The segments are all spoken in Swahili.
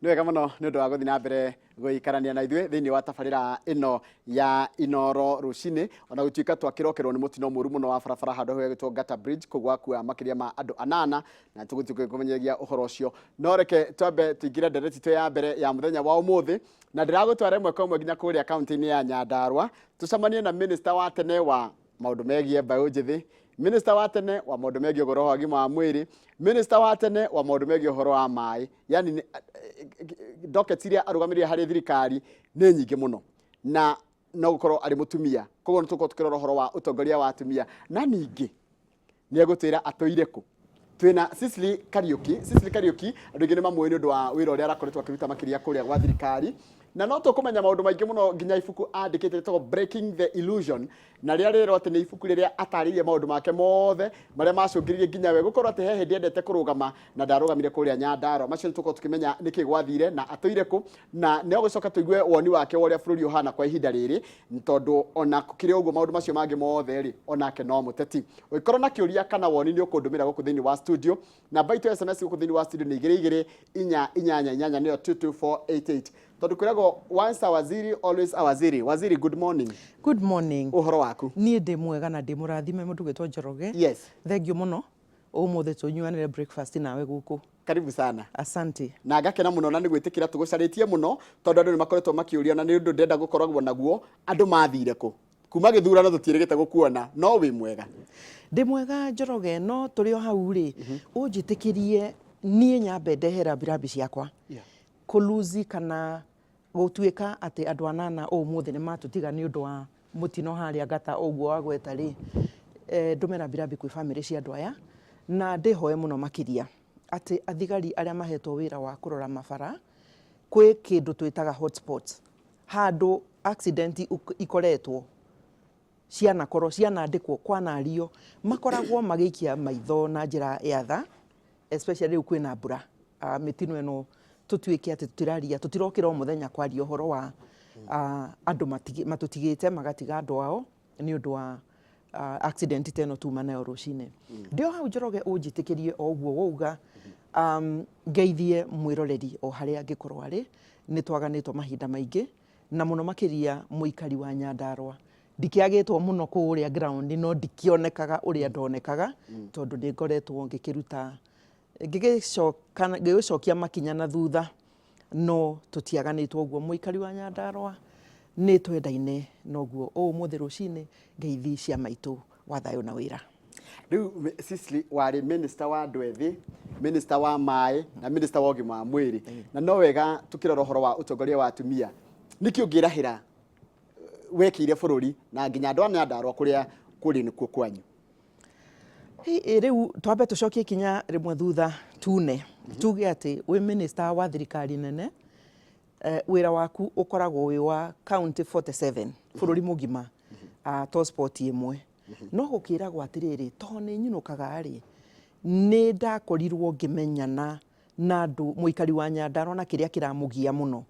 nĩ wega mũno nĩ ũndũ wa gũthiĩ na mbere gũikarania na ithuĩ thĩinĩ wa tabarĩra ĩno ya Inooro rũcinĩ, ona gũtuĩka twakĩrokerwo nĩ mũtino mũru mũno wa barabara handũ hegĩtwo Gata Bridge kũgwa kwa makĩria ma andũ 8 na tũgũtuĩka kũmenyeria ũhoro ũcio. No reke twambe tũingĩre ndereti tũ ya mbere ya mũthenya wa ũmũthĩ, na ndĩragũtwara ĩmwe kwa ĩmwe nginya kũrĩa kaunti-inĩ ya Nyandarua tucemanie na minista wa tene wa maũndũ megiĩ mbaũ njĩthĩ, minista wa tene wa maũndũ megiĩ ũhoro wa ũgima wa mwĩrĩ, minista wa tene wa maũndũ megiĩ ũhoro wa maĩ. Yani docket iria arũgamĩrĩire harĩ thirikari nĩ nyingĩ mũno na no gũkorwo arĩ mũtumia, koguo nĩtũkorwo tũkĩrora ũhoro wa ũtongoria wa atumia, na ningĩ nĩ egũtwĩra atũire kũ. Twĩna Sicily Kariuki, andũ aingĩ nĩ mamũĩ nĩ ũndũ wa wĩra ũrĩa arakoretwo akĩruta makĩria kũrĩa gwa thirikari, na no tũkũmenya maũndũ maingĩ mũno nginya ibuku andĩkĩte rĩtagwo Breaking the Illusion, na rĩrĩa rĩrwo atĩ nĩ ibuku rĩrĩa atarĩirie maũndũ make mothe marĩa macũngĩrĩirie nginya we gũkorwo atĩ he hĩndĩ endete kũrũgama na ndarũgamire kũrĩa Nyandarua. Macio nĩ tũkorwo tũkĩmenya nĩkĩ gwathire na atũire kũ, na nĩ ũgũcoka tũigue woni wake wa ũrĩa bũrũri ũhana kwa ihinda rĩrĩ, tondũ ona kũrĩ ũguo maũndũ macio mangĩ mothe rĩ onake no mũteti. Ũngĩkorwo na kĩũria kana woni nĩ ũkũndũmĩra gũkũ thĩinĩ wa studio, namba itũ ya SMS gũkũ thĩinĩ wa studio nĩ 2288 nĩyo 22488. Tondũ kwĩragwo once a waziri always a waziri. Waziri, good morning. Good morning. Ũhoro waku? Niĩ ndĩ mwega na ndĩ mũrathime mũndũ gwĩtwo Njoroge. Yes. Thengiũ mũno ũmũthĩ tũnyuanĩre breakfast nawe gũkũ. Karibu sana. Asante. Na ngakena mũno na nĩ gwĩtĩkĩra tũgũcarĩtie mũno tondũ andũ nĩ makoretwo makĩũria na nĩ ũndũ ndenda gũkoragwo naguo, andũ mathire kũ. Kuma gĩthurano tũtiĩrĩgĩte gũkuona, no wĩ mwega? Ndĩ mwega Njoroge, no tũrĩ o hau rĩ ũnjĩtĩkĩrie niĩ nyambe ndehera birambi ciakwa kũluzi kana gũtuĩka atĩ andũ 8 ũmũthĩ nĩ matũtiga nĩ ũndũ wa mũtino harĩa Gata ũguo wa gweta rĩ, ndũmĩra birambi kwĩ bamĩrĩ cia andũ aya, na ndĩhoe mũno makĩria atĩ athigari arĩa mahetwo wĩra wa kũrora mabara kwĩ kĩndũ twĩtaga hotspots, handũ accident ikoretwo cianandĩkwo kwanario, makoragwo magĩikia maitho na njĩra ya tha, especially rĩu kwĩna mbura. Mĩtino ĩno tũtuĩke atĩ tũtirokĩra o mũthenya kwaria ũhoro wa andũ matũtigĩte magatiga andũ ao nĩ ũndũ wa accident teno tuma nayo rũcinĩ. Ndio hau Njoroge ũnjĩtĩkĩrie o ũguo wauga, ngeithie mwĩroreri o harĩa angĩkorwo arĩ, nĩ twaganĩtwo mahinda maingĩ na mũno makĩria mũikari wa Nyandarua. Ndikĩagĩtwo mũno kũrĩa ground no ndikĩonekaga ũrĩa ndonekaga tondũ nĩ ngoretwo ngĩkĩruta ngĩgĩcokia makinya na thutha, no tũtiaganĩtwo ũguo. Mũikari wa Nyandarua nĩ twendaine noguo ũmũthĩ rũcinĩ ngeithi cia maitũ wa thayũ na wĩra. Rĩu Sicily warĩ minister wa andũ ethĩ, minister wa maĩ na minister wa ũgima wa mwĩrĩ, na no wega tũkĩrora ũhoro wa ũtongoria wa atumia, nĩkĩ ũngĩrahĩra wekĩire bũrũri na nginya andũ a Nyandarua kũrĩa kũrĩ nĩkuo kwanyu? Rĩu twambe tũcokie kinya rĩmwe thutha tune tuge atĩ wĩ minister wa thirikari nene, wĩra waku ũkoragwo wĩ wa county 47 bũrũri mũgima, to sport ĩmwe, no gũkĩragwo atĩrĩrĩ to nĩ nyinũkaga rĩ nĩ ndakorirwo ngĩmenyana na andũ, mũikari wa Nyandarua na kĩrĩa kĩramũgia mũno,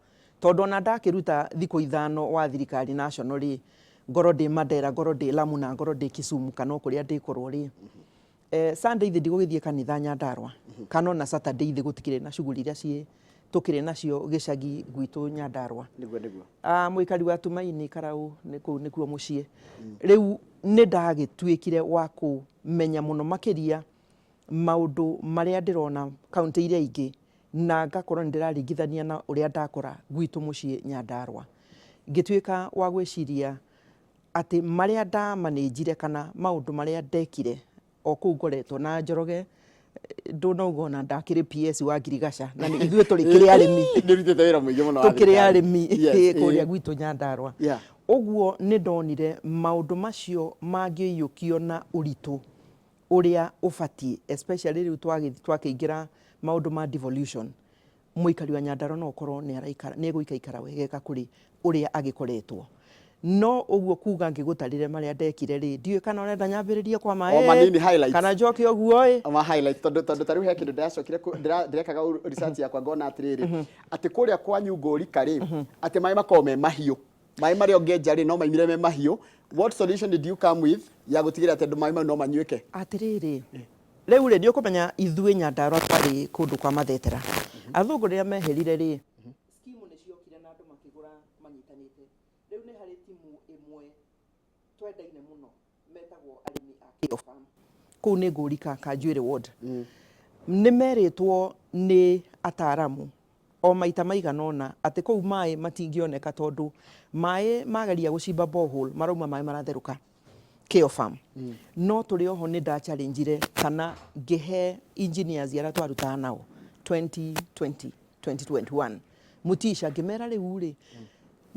tondũ ona ndakĩruta thikũ 5 wa thirikari national rĩ, ngoro ndĩ Mandera, ngoro ndĩ Lamu na ngoro ndĩ Kisumu kana kũrĩa ndĩkorwo rĩ, Sunday thĩ ndigũgĩthiĩ kanitha Nyandarua, kana na Saturday thĩ gũtikĩrĩ na shughuli iria tũkĩrĩ nacio gĩcagi gwitũ Nyandarua. Mũikari wa Tumaini Karau nĩkuo mũciĩ. Rĩu nĩ ndagĩtuĩkire wa kũmenya mũno makĩria maũndũ marĩa ndĩrona kaunti iria ingĩ, na ngakorwo ndĩraringithania na ũrĩa ndakora gwitũ mũciĩ Nyandarua. Ngĩtuĩka wa gwĩciria atĩ marĩa ndamanĩnjire kana maũndũ marĩa ndekire o kũu ngoretwo na Njoroge, ndũnauga ona ndakĩrĩ PS wa Ngirigaca na ithuĩ tũrĩ kĩrĩ arĩmi nĩrutĩte wĩra mũingĩ mũno wa tũkĩrĩ arĩmi kũrĩa gwitũ Nyandarua. Ũguo nĩ ndonire maũndũ macio mangĩiyũkio na ũritũ ũrĩa ũbatiĩ, especially rĩu twakĩingĩra maũndũ ma devolution. Mũikari wa Nyandarua no ũkorwo nĩ egũikaikara wegega kũrĩ ũrĩa agĩkoretwo, no ũguo kuga ngĩgũtarĩre marĩa ndekire rĩ, ndiũĩ kana ũrenda nyambĩrĩrie kwa maĩ kana njoke ũguo ma highlight, tondũ tarĩu he kĩndũ ndĩracokire ndĩrekaga research yakwa ngona atĩrĩrĩ atĩ kũrĩa kwanyu Ngũrika rĩ atĩ maĩ makorwo me mahiũ, maĩ marĩa ũngĩenja rĩ no maimire me mahiũ. What solution did you come with ya gũtigĩrĩra atĩ andũ maĩ mau no manyuĩke? Atĩrĩrĩ, Riu ri ndio kumenya ithuĩ Nyandarua twari kundu kwa mathetera athũngũ rĩrĩa meherire ri skimu nĩ ciokire na andũ makĩgũra manyitanĩte riu nĩ harĩ timu ĩmwe twendaine mũno metagwo arĩmi a Kio Farm kũu nĩ Ngũrika Kanjuĩrĩ ward nĩ merĩtwo nĩ ataaramu o maita maigana ũna atĩ kũu maĩ matingĩoneka tondũ maĩ mageria gũcimba borehole marauma maĩ maratherũka Kio Farm no tũrĩ oho nĩ nda challenge kana ngĩhe engineers arĩa twarutaga nao 2020 2021 mutisha ngĩmera rĩu rĩ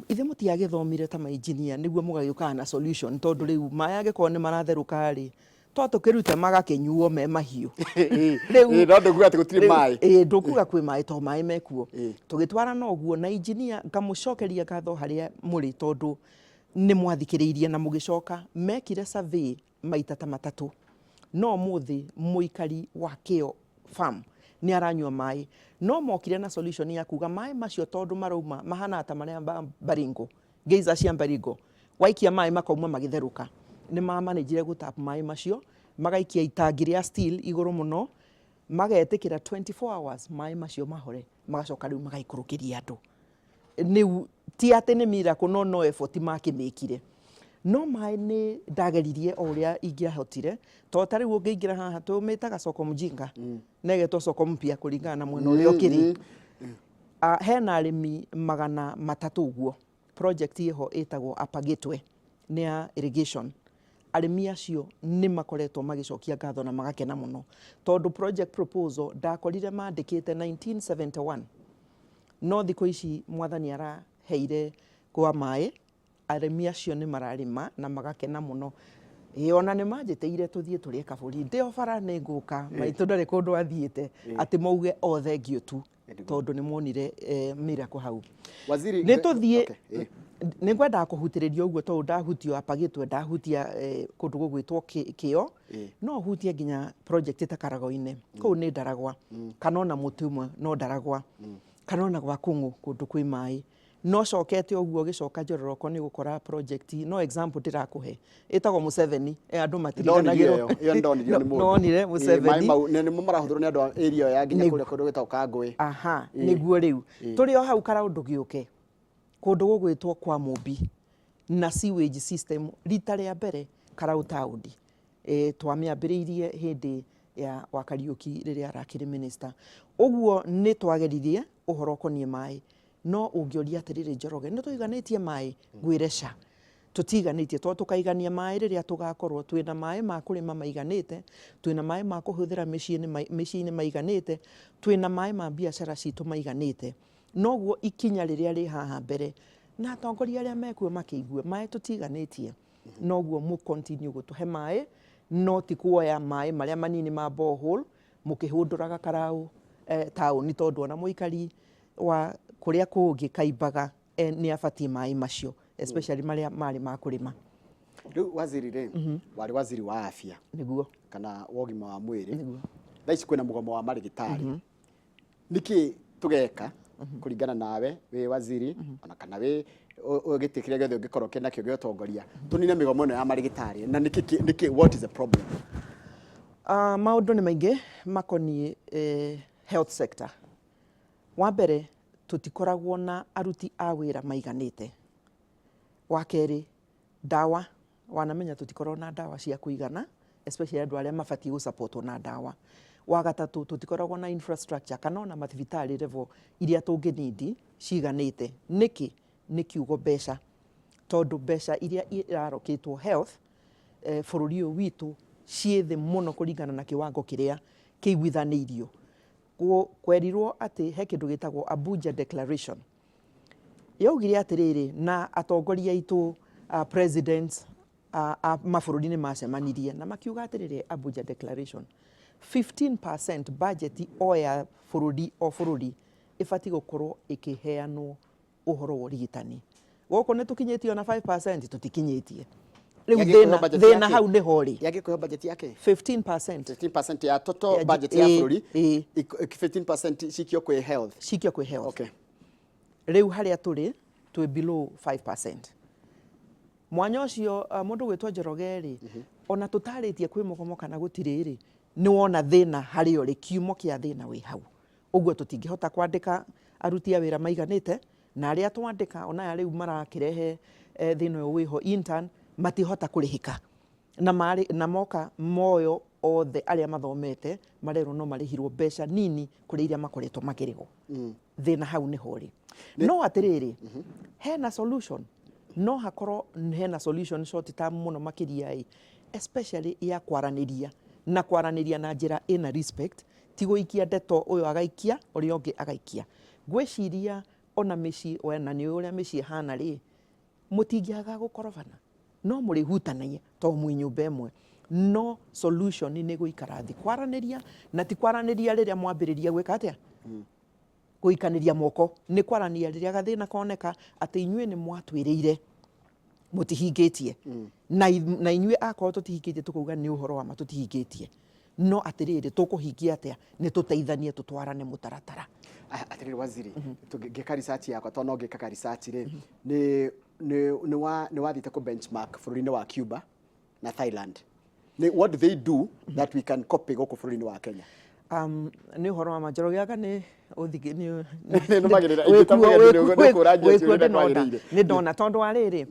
ithe mũtiagĩthomire ta ma engineer nĩguo mũgagĩũkaga na solution tondũ rĩu maĩ angĩkorwo nĩ maratherũka rĩ twatũkĩrute magakĩnyuo me mahiũ rĩu no ndũkuga atĩ gũtirĩ maĩ ndũkuga kwĩ maĩ to maĩ mekuo tũgĩtwara na ũguo na engineer ngamũcokeria ngatho harĩa mũrĩ tondũ nĩ mwathikĩrĩirie na mũgĩcoka mekire survey maita ta matatũ no mũthĩ mũikari wa Kio Farm nĩ aranyua maĩ no mokire na solution ya kuga maĩ macio tondũ marauma mahana ta marĩa Baringo geiza cia Baringo waikia maĩ makauma magĩtherũka nĩ mamanagire gũtap maĩ macio magaikia itangi rĩa steel igũrũ mũno magetĩkĩra 24 hours maĩ macio mahore magacoka rĩu magaikũrũkĩria andũ nĩu ti atĩ nĩ miracle no effort makĩmĩkire no maĩ nĩ ndageririe o ũrĩa ingĩahotire to ta rĩu ũngĩingĩra haha tũmĩtaga soko mjinga negetwo soko mpya kũringana na mwena ũrĩa ũkĩrĩ hena arĩmi 300 ũguo project ĩho ĩtagwo Apagĩtwe nĩ ya irrigation arĩmi acio nĩ makoretwo magĩcokia ngatho na magakena mũno tondũ project proposal ndakorire mandĩkĩte 1971 no thikũ ici mwathani araheire kwa maĩ arĩmi acio nĩ mararĩma na magakena mũno ona nĩ manjĩtĩire tũthiĩ tũrĩe kabũri ndĩ o bara nĩ ngũka maitũ ndarĩ kũndũ athiĩte atĩ mauge o thengio tu tondũ nĩ monire miracle hau waziri nĩ tũthiĩ nĩ ngwendaga kũhutĩrĩria ũguo tondũ ndahutio Apagĩtwe ndahutia kũndũ gũgwĩtwo Kio no hutie nginya project ta Karago-inĩ kũu nĩ Ndaragwa kana ona mũtĩ ũmwe no Ndaragwa kana ona gwa Kũng'ũ kũndũ kwĩ maĩ no cokete ũguo gĩcoka Njororoko nĩ gũkora project no example ndĩrakũhe ĩtagwo Museveni andũ matiriganagĩrwo nonire Museveni nĩmo marahũthĩrwo nĩ andũ area ya nginya kũrĩa kũndũ gwĩtagwo Kangũĩ nĩguo rĩu tũrĩ o hau karaũndũ gĩũke kũndũ gũgwĩtwo kwa Mũmbi na sewage system rita rĩa mbere Karaũ town twamĩambĩrĩirie hĩndĩ ya wa Kariuki rĩrĩa arakĩrĩ minister ũguo nĩ twageririe ũhoro ũkoniĩ maĩ no ũngĩoria atĩrĩrĩ Njoroge nĩ tũiganĩtie maĩ ngwĩre ca tũtiganĩtie tondũ tũkaigania maĩ rĩrĩa tũgakorwo twĩna maĩ ma kũrĩma maiganĩte twĩna maĩ ma kũhũthĩra mĩciĩ-inĩ maiganĩte twĩna maĩ ma biacara citũ maiganĩte noguo ikinya rĩrĩa rĩ haha mbere na atongoria arĩa mekuo makĩigue maĩ tũtiganĩtie noguo mũ continue gũtũhe maĩ no ti kuoya maĩ marĩa manini ma borehole mũkĩhũndũraga Karaũ taũni tondũ ona mũikari wa kũrĩa kũngĩ kaimbaga nĩ abatie maĩ macio especially marĩa marĩ ma kũrĩma rĩu waziri rĩ warĩ waziri wa afya nĩguo kana wa ũgima wa mwĩrĩ thaa ici kwĩna mũgomo wa marĩgĩtarĩ nĩkĩ tũgeka kũringana nawe wĩ waziri ona kana wĩ gĩtĩ kĩrĩa gĩothe ũngĩkorwo kĩnakĩo gĩa ũtongoria tũnine mĩgomo ĩno ya marĩgĩtarĩ na nĩkĩ what is the problem maũndũ nĩ maingĩ makoniĩ health sector wa mbere tũtikoragwo na aruti a wĩra maiganĩte wa kerĩ ndawa wanamenya tũtikoragwo na ndawa cia kũigana especially andũ arĩa mabatie gũsupportwo na ndawa wa gatatũ tũtikoragwo na infrastructure kana ona mathibitarĩ level iria tũngĩnindi ciganĩte nĩkĩ nĩ kiugo mbeca tondũ mbeca iria irarokĩtwo health bũrũri ũyũ witũ ciĩ thĩ mũno kũringana na kĩwango kĩrĩa kĩiguithanĩirio kwerirwo atĩ he kĩndũ gĩtagwo Abuja Declaration yaugire atĩrĩrĩ na atongoria aitũ presidents mabũrũri-inĩ macemanirie na makiuga atĩrĩrĩ Abuja Declaration 15% budget o ya bũrũri o bũrũri ĩbatie gũkorwo ĩkĩheanwo ũhoro wa ũrigitani gũkũ nĩ tũkinyĩtie ona 5% tũtikinyĩtie rĩu thĩna hau nĩ hori yagĩkũhe budget yake 15% ya total budget ya bũrũri 15% cikio kwĩ health okay rĩu harĩa tũrĩ twĩ below 5% mwanya ũcio mũndũ gwĩtwo Njoroge rĩ ona tũtarĩtie kwĩ mũgomo kana gũtirĩ rĩ nĩ wona thĩna harĩ ũrĩ kiumo kĩa thĩna wĩ hau. Ũguo tũtingĩhota kwandĩka aruti a wĩra maiganĩte, na arĩa twandĩka ona rĩu marakĩrehe thĩna ũyũ wĩho intern matihota kũrĩhĩka. Na moka moyo othe arĩa mathomete marerwo no marĩhirwo mbeca nini kũrĩ iria makoretwo makĩrĩhwo. Thĩna hau nĩ horĩ. No atĩrĩrĩ, hena solution. No hakorwo hena solution short term mũno makĩria especially ya kwaranĩria. Na kwaranĩria na njĩra ĩna respect, ti gũikia ndeto ũyũ agaikia ũrĩa ũngĩ agaikia. Ngwĩciria ona mĩciĩ na nĩ ũrĩa mĩciĩ hana rĩ, mũtingĩaga gũkorobana, no mũrĩhutanagia to mwĩ nyũmba ĩmwe. No solution nĩ gũikara thĩ kwaranĩria, na ti kwaranĩria rĩrĩa mwambĩrĩria gwĩka atĩa, gũikanĩria moko. Nĩ kwaranĩria rĩrĩa gathĩna koneka atĩ inyuĩ nĩ mwatwĩrĩire mũtihingĩtie, na inyuĩ akorwo tũtihingĩtie tũkauga nĩ ũhoro wa ma tũtihingĩtie, no atĩrĩrĩ tũkũhingia atĩa, nĩ tũteithanie tũtwarane mũtaratara. Atĩrĩrĩ Waziri, ngĩka research yakwa to no ngĩka research rĩ, nĩ wathĩte ku benchmark bũrũri-inĩ wa Cuba na Thailand. What do they do that we can copy gũkũ bũrũri-inĩ wa Kenya? Nĩ ũhoro wa Njoroge nĩ ndona tondũ wa rĩrĩ,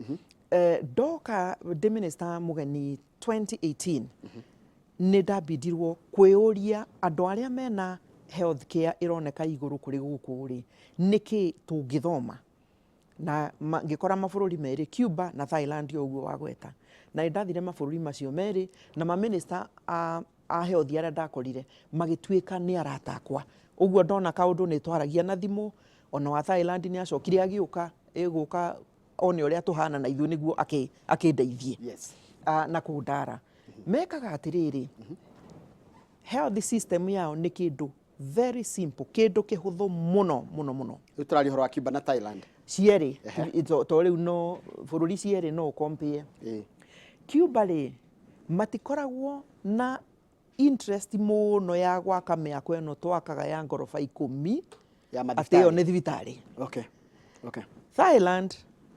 ndoka ndĩ minister mũgeni 2018 nĩ ndambindirwo kwĩũria andũ arĩa mena health care ĩroneka igũrũ kũrĩ gũkũ rĩ, nĩkĩ tũngĩthoma. Na ngĩkora mabũrũri merĩ, Cuba na Thailand ũguo wagweta. Na ndathire mabũrũri macio merĩ na maminista a health arĩa ndakorire magĩtuĩka nĩ arata akwa. Ũguo ndona kaũndũ nĩ twaragia na thimũ, ona wa Thailand nĩ acokire agĩũka gũka one ũrĩa tũhana na ithuĩ nĩguo akĩndeithie na kũndara. Mekaga atĩrĩrĩ, health system yao nĩ kĩndũ very simple, kĩndũ kĩhũthũ mũno mũno mũno. Rĩu tũrari ũhoro wa Cuba na Thailand. Cierĩ, to rĩu no bũrũri cierĩ no compare. Cuba rĩ, matikoragwo na interest mũno ya gwaka mĩako ĩno twakaga ya ngoroba 10 atĩ ĩyo nĩ thibitarĩ. Thailand,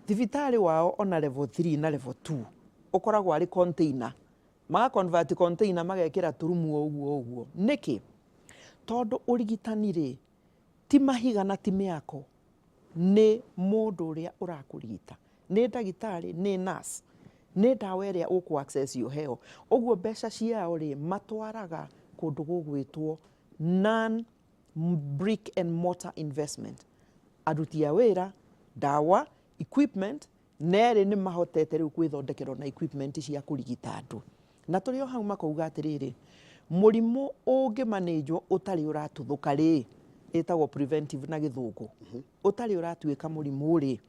thibitarĩ wao ona level 3 na level 2 ũkoragwo arĩ container. Maga convert container magekĩra turumu ũguo. Nĩkĩ? Tondũ ũrigitani rĩ, ti mahiga na ti mĩako, nĩ mũndũ ũrĩa ũrakũrigita, nĩ ndagĩtarĩ, nĩ nurse, nĩ ndawa ĩrĩa ũkũ access heo. Ũguo mbeca ciao rĩ, matwaraga kũndũ gũgwĩtwo non brick and mortar investment. Aruti a wĩra, ndawa, equipment, nerĩ nĩ mahotete rĩu kwĩthondekerwo na equipment cia kũrigita andũ. Na tũrĩ o hau makauga atĩrĩrĩ, mũrimũ ũngĩmanĩnjwo ũtarĩ ũratũthũka rĩ, ĩtagwo preventive na gĩthũngũ, ũtarĩ ũratuĩka mũrimũ rĩ,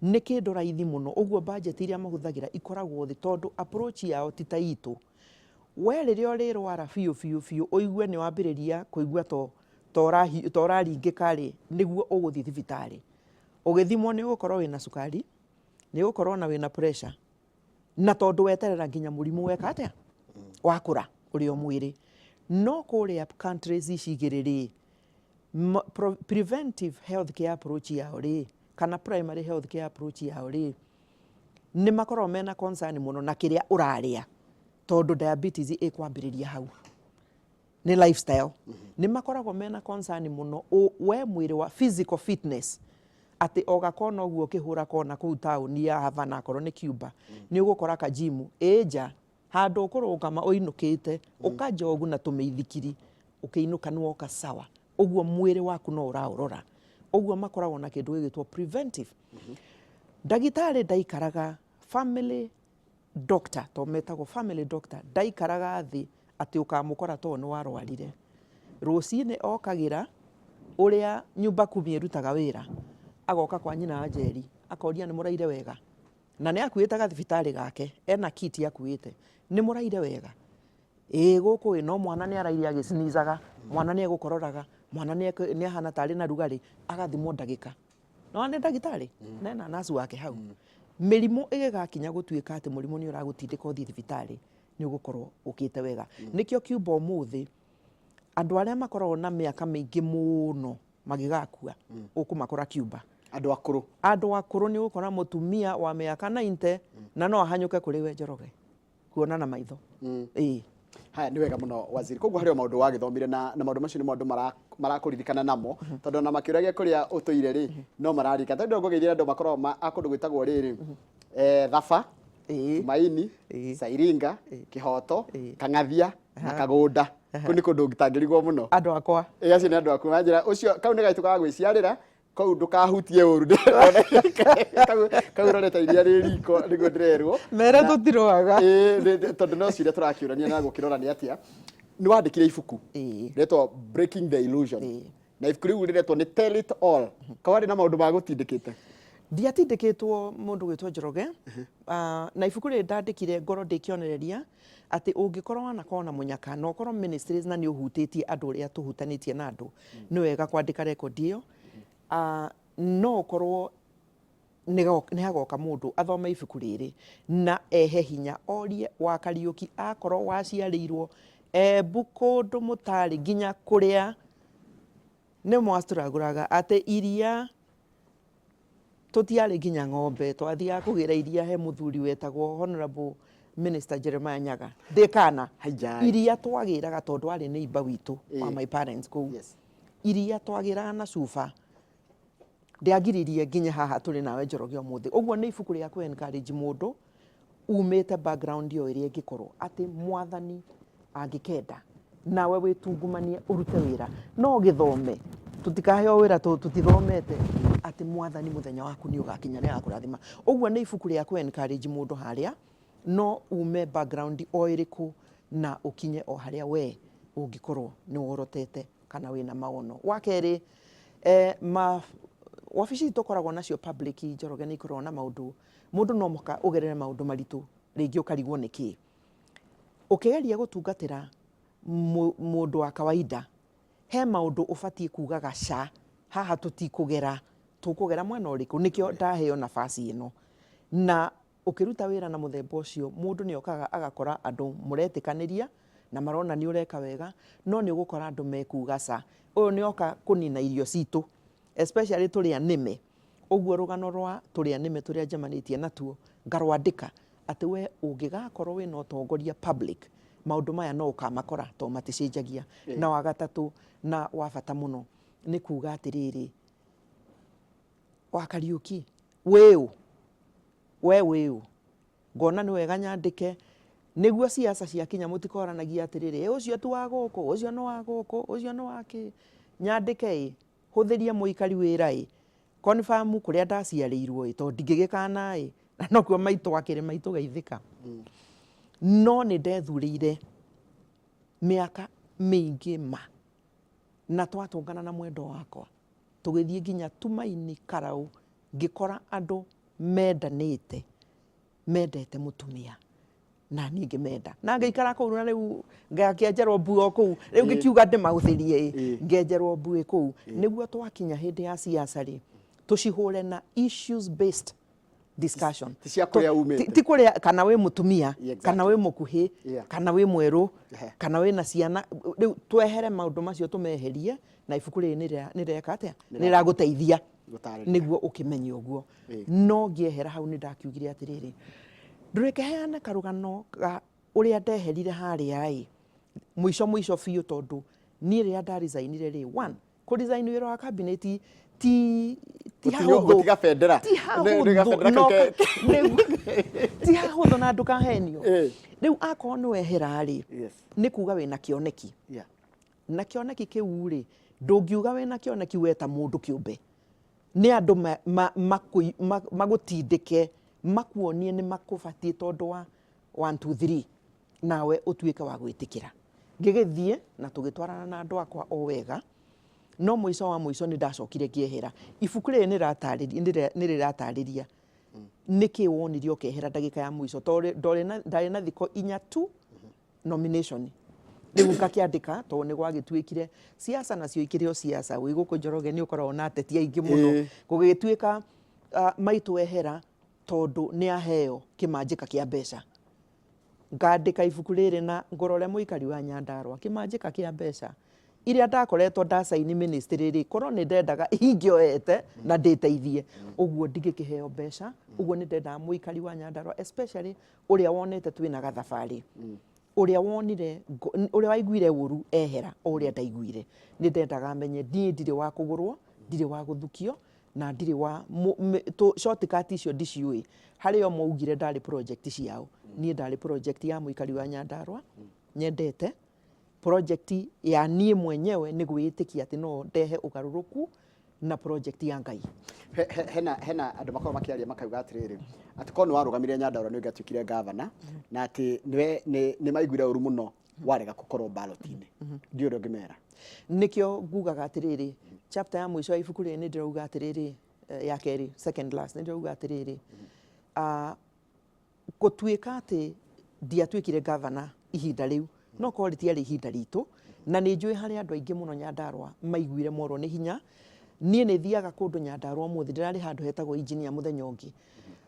nĩ kĩndũ raithi mũno. Ũguo budget iria mahũthagĩra ikoragwo thĩ tondũ approach yao ti ta itũ. We rĩrĩa ũrĩrwara biũ ũigue nĩ wambĩrĩria kũigua to ũraringĩka rĩ, nĩguo ũgũthiĩ thibitarĩ. Ũgĩthimwo nĩ ũgũkorwo wĩna cukari, nĩ ũgũkorwo na wĩna pressure, na tondũ weterera nginya mũrimũ weka atĩa, wakũra ũrĩ o mwĩrĩ. No kũrĩa countries ici igĩrĩ rĩ, preventive health care approach yao rĩ, kana primary health care approach yao rĩ, nĩ makorwo mena concern mũno na kĩrĩa ũrarĩa, tondũ diabetes ĩkwambĩrĩria hau, nĩ lifestyle. Nĩ makoragwo mena concern mũno we mwĩrĩ wa physical fitness, atĩ o gakona ũguo ũkĩhũra kona kũu taũni ya Havana akorwo nĩ Cuba, nĩ ũgũkora ka gym nja handũ ũkũrũgama ũinũkĩte, ũkanja ũguo na tũmĩithikiri, ũkĩinũka nĩ woka sawa. Ũguo mwĩrĩ waku no ũraũrora. Ũguo makoragwo na kĩndũ gĩgĩtwo preventive. Ndagĩtarĩ ndaikaraga, family doctor, to metagwo family doctor, ndaikaraga thĩ atĩ ũkamũkora to nĩ warwarire. Rũcinĩ okagĩra ũrĩa nyumba kumi ĩrutaga wĩra, agoka kwa nyina wa Njeri, akoria nĩ mũraire wega. Na nĩ akuĩte gathibitarĩ gake, ena kit akuĩte, nĩ mũraire wega. Gũkũ no mwana nĩ araire agĩcinizaga, mwana nĩ egũkororaga, mwana nĩ ahana tarĩ na rugarĩ, agathimwo ndagĩka. No nĩ ndagĩtarĩ, nena nurse wake hau. Mĩrimũ ĩgĩgakinya gũtuĩka atĩ mũrimũ nĩ ũragũtindĩka ũthiĩ thibitarĩ, nĩ ũgũkorwo ũkĩte wega. Nĩkĩo Cuba ũmũthĩ, andũ arĩa makoragwo na mĩaka mĩingĩ mũno magĩgakua, ũkũmakora Cuba. Andũ akũrũ nĩ ũgũkora mũtumia wa mĩaka 90 na no ahanyũke kũrĩ we Njoroge, kuona na maitho. haya nĩ wega mũno waziri koguo harĩ maũndũ wagĩthomire na maũndũ macio nĩ maũndũ marakũririkana namo tondũ na makĩũragia kũrĩa ũtũire rĩ no mararika tondũ ngũgeithia andũ makorwo akũndũ gwĩtagwo rĩrĩ Thaba Tumaini Sairinga Kĩhoto Kang'athia na Kagũnda kũu nĩ kũndũ ngitangĩrigwo mũno andũ akwa acio nĩ andũ aku manjĩra ũcio kau nĩ gaitukaga gwĩciarĩra kau ndukahutie ũru kau rorete iria rĩ riko nĩguo ndĩrerwo mere tũtiroaga tondũ no ciũria tũrakĩũrania na gũkĩrora nĩ atĩa nĩ wandĩkire ibuku rĩtwa Breaking the Illusion na ibuku rĩu rĩretwo nĩ Tell It All kawarĩ na maũndũ ma gũtindĩkĩte ndiatindĩkĩtwo mũndũ gwĩtwo Njoroge na ibuku rĩrĩ ndandĩkire ngoro ndĩkĩonereria atĩ ũngĩkorwo wanakorwo na mũnyaka na ũkorwo ministries na nĩ ũhutĩtie andũ ũrĩa tũhutanĩtie na andũ nĩ wega kwandĩka rekondi ĩyo no ũkorwo nĩ hagoka mũndũ athome ibuku rĩrĩ na ehe hinya orie wa Kariuki akorwo waciarĩirwo Embu kũndũ mũtarĩ nginya kũrĩa nĩ mwatũragũraga atĩ iria tũtiarĩ nginya ng'ombe twathiaga kũgĩra iria he mũthuri wetagwo Honorable Minister Jeremiah Nyaga ndĩkana iria twagĩraga tondũ arĩ neighbor witũ wa my parents kũu iria twagĩraga na cuba ndiagiririe nginya haha tũrĩ nawe Njoroge ũmũthĩ ũguo nĩ ibuku rĩa encourage mũndũ umĩte background yo ĩrĩa ĩngĩkorwo atĩ mwathani angĩkenda nawe wĩtungumanie ũrute wĩra no gĩthome tutikaheo wĩra tutithomete atĩ mwathani mũthenya waku nĩ ũgakinya nĩ agakũrathima ũguo nĩ ibuku rĩa encourage mũndũ harĩa no ume background o ĩrĩkũ na ũkinye o harĩa we ũngĩkorwo nĩ worotete kana wĩna maono wa kerĩ wabici tũkoragwo nacio public Njoroge nĩ ikoragwo na maũndũ mũndũ no mũka ũgerere maũndũ maritũ rĩngĩ ũkarigwo nĩkĩ ũkĩgeria gũtungatĩra mũndũ wa kawaida he maũndũ ũbatiĩ kugaga ca haha tũkũgera mwena ũrĩkũ nĩkĩo ndaheo nafasi ĩno na ũkĩruta wĩra na mũthemba ũcio mũndũ nĩ okaga agakora andũ mũretĩkanĩria na marona nĩ ũreka wega no nĩ ũgũkora andũ mekuga ca ũyũ nĩ oka kũnina irio citũ especially tũrĩa nĩme ũguo rũgano rwa tũrĩa nĩme tũrĩa njemanĩtie natuo ngarwandĩka atĩ we ũngĩgakorwo wĩna ũtongoria public maũndũ maya no ũkamakora to maticenjagia na wa gatatũ na wa bata mũno nĩ kuga atĩrĩrĩ wa Kariuki wĩũ ngona nĩ wega nyandĩke nĩguo siasa ciakinya mũtikoranagia atĩrĩrĩ ũcio tu wa gũkũ ũcio nĩ wa gũkũ ũcio nĩ wake nyandĩke hũthĩria mũikari wĩra confirm kũrĩa ndaciarĩirwo to ndingĩgĩkana na nokuo maitũ akĩrĩ maitũ geithĩka no nĩ ndethurĩire mĩaka mĩingĩ na twatũngana na mwendo wakwa tũgĩthiĩ nginya Tumaini Karaũ ngĩkora andũ mendete mũtumia na niĩ ngĩmenda na ngĩikara kũu na rĩu ngakĩenjerwo mbuo kũu rĩu ngĩkiuga ndĩmahũthĩrie ngenjerwo mbuĩ kũu nĩguo twakinya hĩndĩ ya siasa tũcihũre na issues based discussion ti kũrĩa kana wĩ mũtumia kana wĩ mũkuhĩ kana wĩ mwerũ kana wĩ na ciana rĩu twehere maũndũ macio tũmeherie na ibuku rĩrĩ nĩ reka atĩa nĩ rĩragũteithia nĩguo ũkĩmenye ũguo no ngĩehera hau nĩ ndakiugire atĩrĩrĩ ndũrĩkeheane karũgano ũrĩa ndeherire harĩa mũico biũ tondũ niĩ rĩrĩa ndaresignire one kũresign wĩra wa cabinet ti hahũthũ na ndũkahenio rĩu akorwo nĩ wehera nĩ kuga wĩna kĩoneki na kĩoneki kĩu ndũngiuga wĩna kĩoneki weta mũndũ kĩũmbe nĩ andũ magũtindĩke makuonie nĩ makũbatiĩ tondũ wa 1 2 3 nawe ũtuĩke wa gwĩtĩkĩra ngĩgĩthiĩ na tũgĩtwarana na andũ akwa o wega no mũico wa mũico nĩ ndacokire ngĩehera ibuku rĩrĩ nĩ rĩratarĩria nĩkĩ wonire ũkehera ndagĩka ya mũico ndarĩ na thikũ 4 tu nomination rĩu ngakĩandĩka tondũ nĩ gwagĩtuĩkire siasa nacio ikĩrĩ o siasa wĩ gũkũ Njoroge nĩ ũkoragwo na ateti aingĩ mũno gũgĩtuĩka maitũ ehera tondũ nĩ aheo kĩmanjĩka kĩa mbeca ngandĩka ibuku rĩrĩ na ngorore mũikari wa Nyandarua kĩmanjĩka kĩa mbeca iria ndakoretwo ndasaini ministry korwo nĩ ndendaga ingĩoete na ndĩteithie ũguo ndigĩkĩheo mbeca ũguo nĩ ndendaga mũikari wa Nyandarua especially ũrĩa wonete twĩna gathabarĩ uria wonire uria waiguire uru ehera uria ndaiguire ni ndendaga menye ndire wa kugurwo ndire wa guthukio na ndire wa shortcut icio ndiciui hari o maugire ndari project ciao ni ndari project ya muikari wa Nyandarua nyendete project ya nie mwenyewe ni gwitikia ati no ndehe ugaruruku na project ya Ngai. Hena andu makorwo makiaria makauga atiriri ati kono warugamire Nyandarua ni ngatwikire governor na ati ni maiguire uru muno warega gukorwo ballot-ini ndio ndo ngimera nikio ngugaga atiriri chapter ya mwisho ya ibuku ri ni ndirauga atiriri ya keri second last ni ndirauga atiriri gutwika ati ndiatwikire governor ihinda riu no quality ari ihinda ritu na ni njui hari andu aingi muno Nyandarua maiguire moro ni hinya nie ni thiaga kundu Nyandarua muthi ndirari handu hetagwo engineer muthenya ungi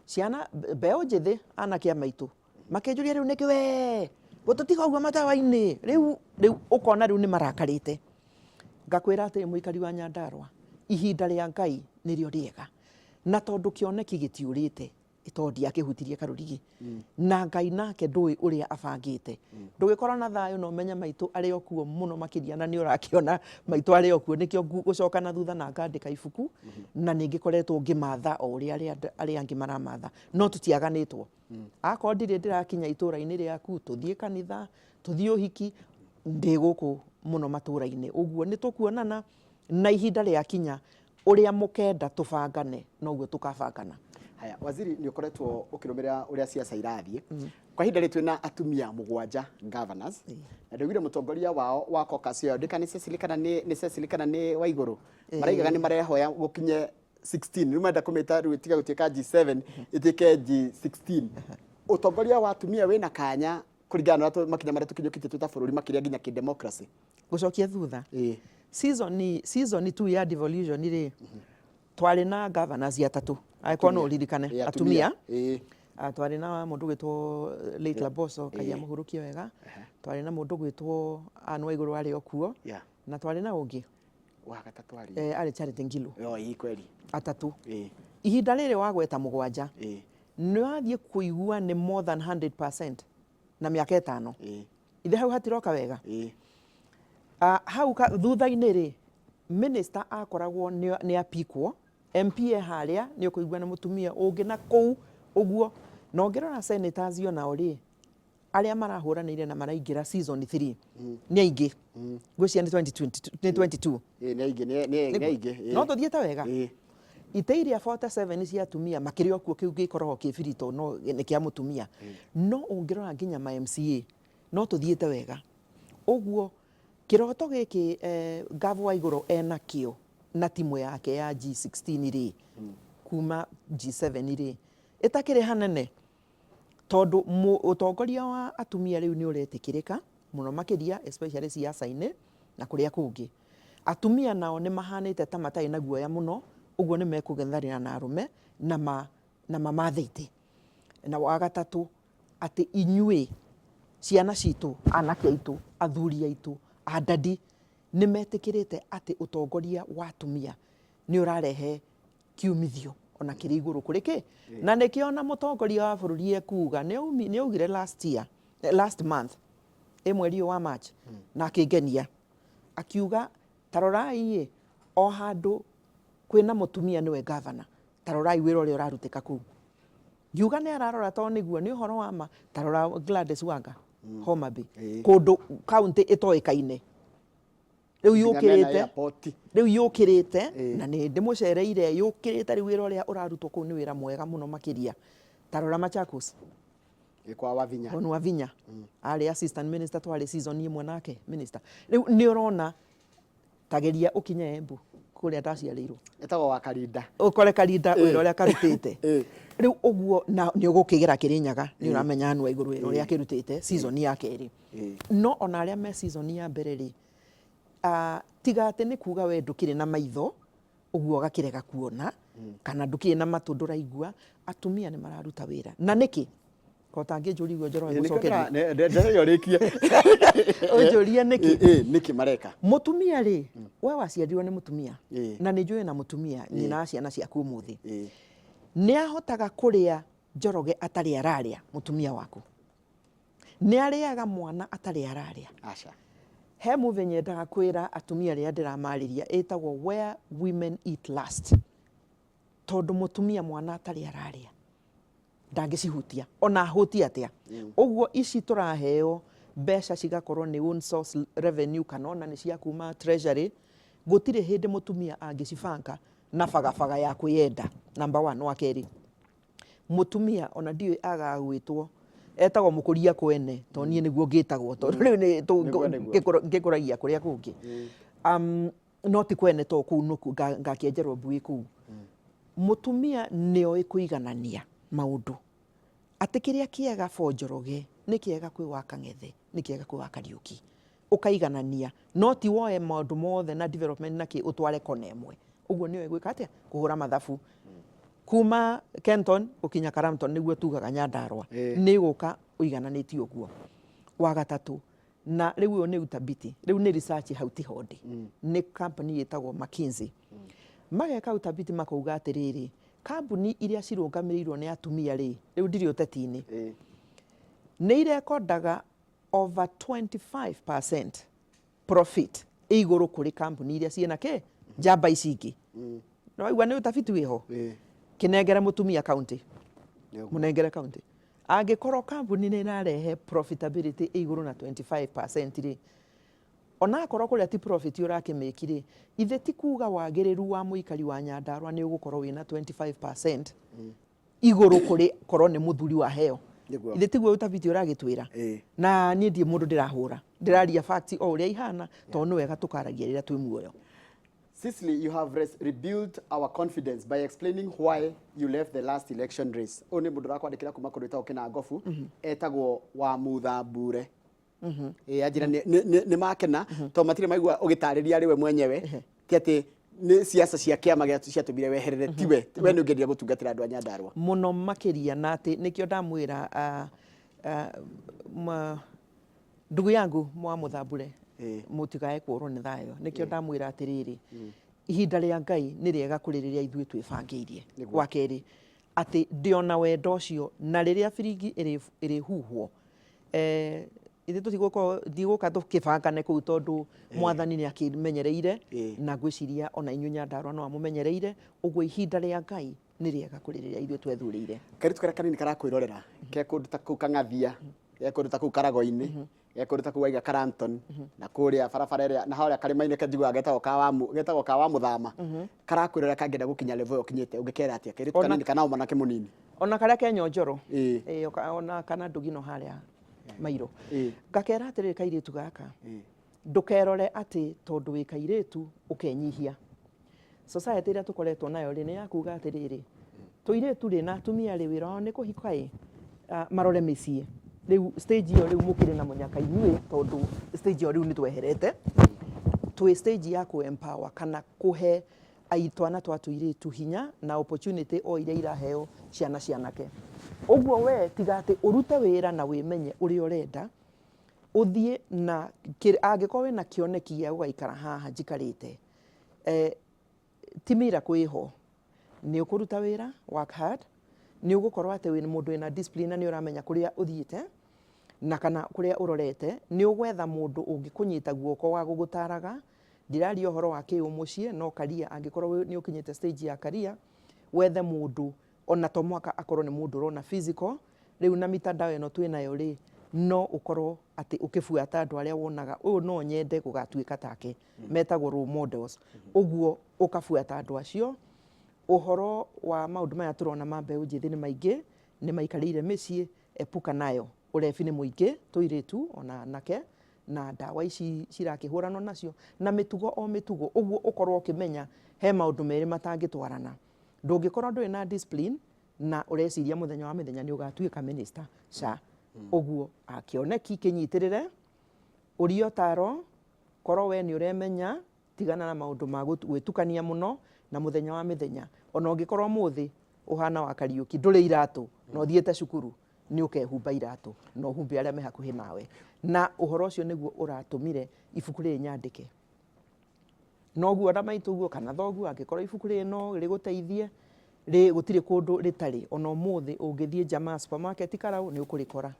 ciana beo njithi anake amaitu makenjuria riu niki we gututiga uguo matawa-ini riu ukona riu ni marakarite ngakwira ati muikari wa Nyandarua ihinda ria Ngai nirio riega na tondu kioneki gitiurite itondi akihutirie karurigi na Ngai nake ndui uria abangite ndugikora na thayo no menya maitu ari okuo muno makiria na ni urakiona maitu ari okuo nikio gucoka na thutha na ngandika ibuku na ningikoretwo ngimatha o uria ari angi maramatha no tutiaganitwo akoo ndire ndirakinya itura-ini riaku tuthie kanitha tuthie uhiki ndi guku muno matura-ini uguo ni tukuonana na ihinda ria kinya uria mukenda tubangane noguo tukabangana. Haya, waziri ni ukoretwo ukirumira uria siasa irathie kwa hinda ritu na atumia mugwanja governors na ndugire mutongoria wao wa caucus yo ndikani Sicily kana ni Waiguru maraigaga ni marehoya gukinye 16 ni menda kumita riu tiga gutika G7 itike G16 utongoria wa atumia wina kanya kuringana na makinya maria tukinyukite tuta bururi makiria nginya ki democracy gucokia thutha season 2 ya devolution ri twari na governors atatu aiko no ririkane atumia twari na mundu gwitwo late Laboso kaia muhurukia wega twari na mundu gwitwo Anne Waiguru ari okuo na twari na ungi wa gatatu ari ari Charity Ngilu kweli atatu ihinda riri wagweta mugwanja ni wathie kuigua ni more than 100% na miaka 5 ithe hau hatiroka wega hau thutha-ini ri minister akoragwo ni apikwo MP haria ni ukuigua na mutumia ungi na kou uguo no ngirora senators yo nao ri aria marahuranire na maraingira season 3 ni aingi gwicia ni 2022 ni aingi no tuthiete wega iteiria 47 cia atumia makirio kuo kiu gikoragwo kibirito no ni kia mutumia no ungirora nginya ma MCA no tuthiete wega uguo kiroto giki Gavu Waiguru ena kio na timu yake ya G16 ri kuma G7 ri itakire hanene tondu utongoria wa atumia riu ni uretikirika muno makiria especially siasa-ini na kuria kungi atumia nao ni mahanite ta matai na guoya muno uguo ni mekugenthanira na arume na mamathiite na wagatatu ati inyui ciana citu anake aitu athuri aitu adadi ni metikirite ati utongoria wa atumia ni urarehe kiumithio ona kiri iguru kuriki na nikiona mutongoria wa bururi ekuga ni ugire last month mweri wa March na akingenia akiuga tarorai o handu kwina mutumia niwe governor tarorai wira uria urarutika ku yuga ni ararora to niguo ni uhoro wa ma tarora Gladys Wanga Homa Bay kundu county itoikaine riu yukirite na ni ndimucereire yukirite riu wira uria urarutwo ku ni wira mwega muno makiria tarora Machakos kwa Wavinya ari assistant minister twari season imwe nake minister riu ni urona tageria ukinye Embu kuria ndaciarirwo etagwo wa Karinda ukore Karinda wira uria karutite riu uguo na ni ugukigira Kirinyaga ni uramenya Anne Waiguru wira uria kirutite season ya keri no ona aria me season ya mbere ri tiga ati ni kuga we ndukire na maitho uguo gakirega kuona kana ndukire na matu nduraigua atumia ni mararuta wira na niki kotangi njuri go njoro gucokeria ndeyo rikie unjuria niki mareka mutumia ri we waciarirwo ni mutumia na ni njui na mutumia nyina ciana ciaku muthi ni ahotaga kuria njoroge atari araria mutumia waku nĩ arĩaga mwana atarĩ ararĩa. Aca. He movie nyendaga kwĩra atumia arĩa ndĩramarĩria ĩtagwo Where Women Eat Last. Tondũ mũtumia mwana atarĩ ararĩa ndangĩcihutia ona hutia atĩa. Ũguo ici tũraheo mbeca cigakorwo nĩ own source revenue kana ona nĩ cia kuma treasury, gũtirĩ hĩndĩ mũtumia angĩcibanga na bagabaga ya kwĩyenda. Number 1. Wa kerĩ, mũtumia ona ndiũĩ agagwĩtwo etagwo mũkũria kwene to niĩ nĩguo ngĩtagwo tondũ rĩu nĩ ngĩkũragia kũrĩa kũngĩ. No ti kwene to kũu nũku ngakĩenjerwo mbuĩ kũu. Mũtumia nĩoĩ kũiganania maũndũ. Atĩ kĩrĩa kĩega for Njoroge nĩ kĩega kwĩ wa Kang'ethe, nĩ kĩega kwĩ wa Kariuki. Ũkaiganania, no ti woe maũndũ mothe na development na kĩ ũtware kona ĩmwe. Ũguo nĩoĩ gwĩka atĩa? Kũhũra mathabu. Kuma Kenton ũkinya Karampton nĩguo tugaga Nyandarua. Nĩ gũka ũigananĩtie ũguo. Wa gatatũ, na rĩu ũyũ nĩ utambiti, rĩu nĩ research hau ti honde. Nĩ company ĩtagwo McKinsey. Mageka utambiti makauga atĩrĩrĩ, kambuni iria cirũgamĩrĩirwo nĩ atumia rĩ, rĩu ndirĩ ũteti-inĩ, nĩ irekondaga over 25% profit igũrũ kũrĩ kambuni iria ciĩna kĩ njamba ici ingĩ. No waigua nĩ utabiti wĩho. Kĩnengere mũtumia county, mũnengere county. Angĩkorwo kambuni nĩ ĩrarehe profitability igũrũ na 25% rĩ, ona akorwo kũrĩa ti profit ũrakĩmĩki rĩ, ithe ti kuga wagĩrĩru wa mũikari wa Nyandarua nĩ ũgũkorwo wĩna 25% igũrũ kũrĩ korwo nĩ mũthuri wa heo. Ithe tiguo utabiti ũragĩtwĩra. Na niĩ ndiĩ mũndũ ndĩrahũra, ndĩraria fact o ũrĩa ihana tondũ nĩ wega tũkaragia rĩrĩa twĩ muoyo. Sicily, you have rebuilt our confidence by explaining why you left the last election race. Oni mundu rakwandikira kuma kuri ta ukina ngofu etagwo wa Muthambure. Ajira ni makena to matire maigua ugitariria riwe mwenyewe ti ati ni siasa cia kiama gya ciatubire weherere tiwe we ni ungeria gutungatira andu a Nyandarua muno makiria na ati nikio ndamwira ndugu yangu mwa Muthambure mutigae kurwo ni thayo nikio ndamwira atiriri ihinda ria Ngai ni riega kuririria ithuĩ twĩbangĩirie. Wa kerĩ ati ndiona wendo ũcio na riria biringi iri huhwo ithe tũtigũka tũkĩbangane kũu tondũ mwathani nĩ akĩmenyereire na ngwĩciria ona inyuĩ Nyandarua no amũmenyereire. Ũguo ihinda rĩa Ngai nĩ rĩega kũrĩrĩria ithuĩ twethurĩire. Karitu karĩa kanini karakwĩrorera ke kũndũ ta kũu Kang'athia ke kũndũ ta kũu Karago-inĩ ke kũndũ ta kũu waiga Karampton na kũrĩa barabara ĩrĩa na harĩa karĩma-inĩ kenjiguaga getagwo ka wa Mũthama karakwĩrorera kangĩenda gũkinya level ũkinyĩte ũngĩkera atĩa Karitu kanini kana o mwanake mũnini ona karĩa ke Nyonjoro ona kana Ndũgino harĩa Mairo ngakera atĩrĩrĩ kairĩtu gaka ndũkerore atĩ tondũ wĩ kairĩtu ũkenyihia. Society ĩrĩa tũkoretwo nayo rĩ nĩ ya kuga atĩrĩrĩ tũirĩtu rĩ na atumia rĩ wĩra wao nĩ kũhika marore mĩciĩ. Rĩu stage ĩyo rĩu mũkĩrĩ na mũnyaka inyuĩ tondũ stage ĩyo rĩu nĩ tweherete twĩ stage ya ku empower kana kũhe aitwana twa tũirĩtu hinya na opportunity o iria iraheo ciana cianake. Ũguo we tiga atĩ ũrute wĩra na wĩmenye ũrĩa ũrenda ũthiĩ na angĩkorwo wĩna kĩoneki gĩa gũgaikara haha njikarĩte ti mĩira kwĩho nĩ ũkũruta wĩra work hard nĩ ũgũkorwo atĩ wĩ mũndũ wĩna discipline na nĩ ũramenya kũrĩa ũthiĩte na kana kũrĩa ũrorete nĩ ũgwetha mũndũ ũngĩkũnyita guoko wa gũgũtaraga. Ndiraria ũhoro wa kĩũmuciĩ no career angĩkorwo nĩ ũkinyĩte stage ya career wethe mũndũ ona to mwaka akorwo nĩ mũndũ ũrona physical rĩu na mitandao ĩno twĩnayo rĩ no ũkorwo atĩ ũkĩbuata andũ arĩa wonaga ũyũ no nyende gũgatuĩka take metagwo role models. Ũguo ũkabuata andũ acio. Ũhoro wa maũndũ maya tũrona ma mbeũ njĩthĩ nĩ maingĩ nĩ maikarĩire mĩciĩ epuka nayo ũrebi nĩ mũingĩ tũirĩtu ona anake na ndawa ici cirakĩhũranwo nacio na mĩtugo o mĩtugo. Ũguo ũkorwo ũkĩmenya he maũndũ merĩ matangĩtwarana. Ndũngĩkorwo ndũrĩ na discipline na ũreciria mũthenya wa mĩthenya nĩ ũgatuĩka minister ca. Ũguo akĩoneki kĩnyitĩrĩre ũrio taro korwo we nĩ ũremenya tigana na maũndũ ma gwĩtukania mũno na mũthenya wa mĩthenya. Ona ũngĩkorwo mũthĩ ũhana wa Kariuki ndũrĩ iratũ na ũthiĩte cukuru nĩ ũkehumba iratũ na ũhumbe arĩa me hakuhĩ nawe. Na ũhoro ũcio nĩguo ũratũmire ibuku rĩrĩ nyandĩke. Noguo ona maitũ guo kana thoguo angĩkorwo ibuku rĩrĩ no rĩgũteithie ri gutire kundu ritari ona umuthi ungithie Jamaa supermarket karau ni ukurikora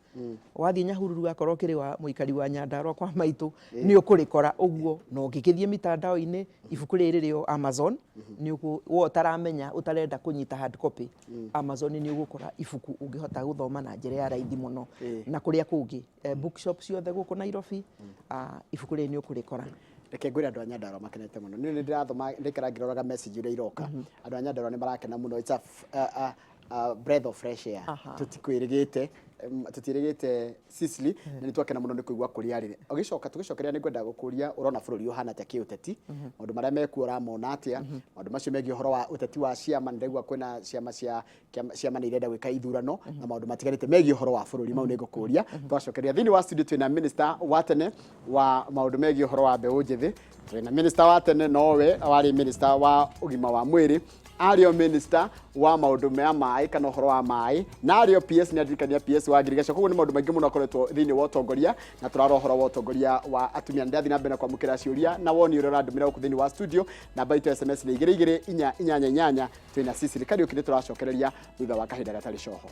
wathie Nyahururu akorwo kiri wa muikari wa Nyandarua kwa maitu ni ukurikora uguo no ngikithie mitandao-ini ibuku riri rio Amazon ni wo taramenya utarenda kunyita hard copy Amazon ni ugukora ibuku ungihota guthoma na njira ya raithi muno na kuria kungi bookshop ciothe guku Nairobi ibuku riri ni ukurikora reke ngwira andu a Nyandarua makenete muno ni ndirathoma ndikara ngiroraga message ira iroka andu a Nyandarua ni marakena muno it's a breath of fresh air tutirigite Sicily ni twakena muno ni kuigwa kuria rire tugicokeria ni ngwenda gukuria urona bururi uhana ta kiuteti maundu maria mekuora mona atia maundu macio megie horo wa uteti wa ciama ndegwa kwina ciama ni irenda gwika ithurano na maundu matigarite megie horo wa bururi mau ni ngukuria twacokeria thini wa studio twina minister wa tene wa maundu megie horo wa mbeu njithi twina minister wa tene nowe wari minister wa ugima wa mwiri ario minister wa maundu ma mai kana horo wa mai na ario PS ni adirikania PS wa ngirigacio koguo ni maundu maingi muno akoretwo thini wa utongoria na turaro horo wa utongoria wa atumia ndathi na mbere kwa mukira ciuria na woni uri randumira ku thini wa studio na baito SMS ni 22 inya twina Sicily Kariuki ni turacokereria thutha wa kahinda gatari coho.